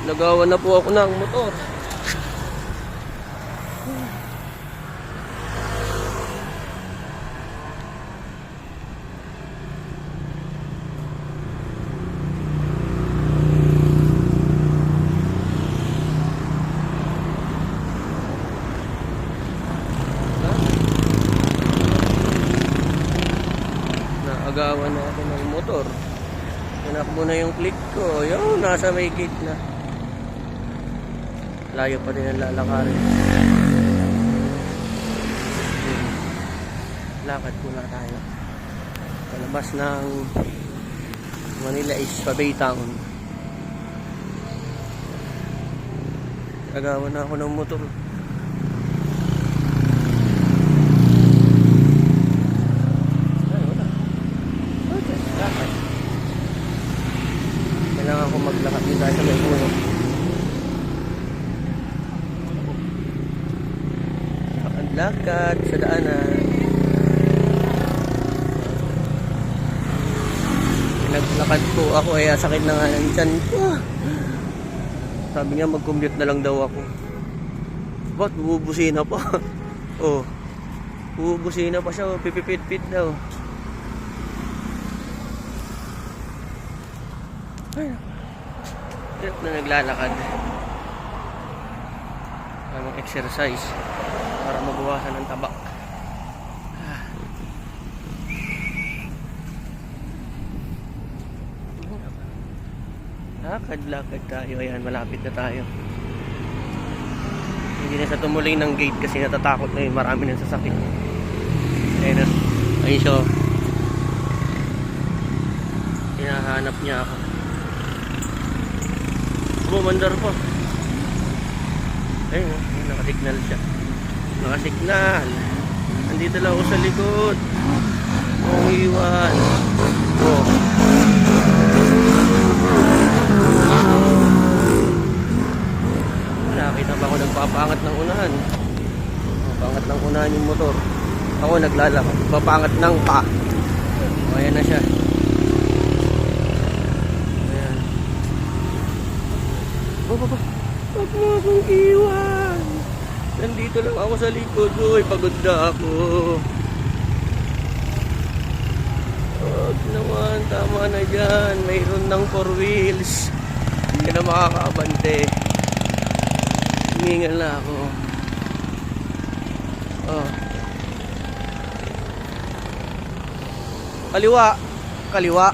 Nagawan na po ako ng motor. Naagawan na ako ng motor. Tinakbo na yung click ko. Yung nasa may gate na. Layo pa din ang lalakarin. Lakad muna tayo. Palabas ng Manila East Pabay Town. Nagawan na ako ng motor. Kailangan ko maglakad din tayo sa may puno. Lakad sa daanan. Naglakad po ako ay sakit na nga ng tiyan ko. Sabi niya mag-commute na lang daw ako. Ba't bubusina pa? Oh, bubusina pa siya. Pipipit-pit daw. Ay, hirap na naglalakad. Tamang exercise para mabawasan ng tabak. Lakad-lakad tayo. Ayan, malapit na tayo. Hindi na sa tumuloy ng gate kasi natatakot na yun. Marami nang sasakit. Ayan na. Ayun siya. Hinahanap niya ako. Bumandar po. Ayun, nakasignal siya. Nakasignal. Nandito lang ako sa likod. Kung iwan. Oh. Nakita ba ako nagpapangat ng unahan? Papangat ng unahan yung motor. Ako naglalakad. Papangat ng pa. O, ayan na siya. Ayan. Huwag mo akong iwan. Nandito lang ako sa likod. Uy, pagod na ako. Huwag naman, tama na dyan. Mayroon ng 4 wheels. Hindi na makakaabante. Humingal na ako. Oh. Kaliwa. Kaliwa.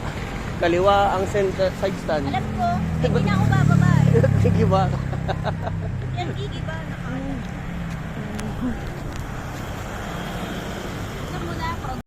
Kaliwa ang center side stand. Alam ko, hindi na ako bababa. Sige ba? Yan, gigi ba?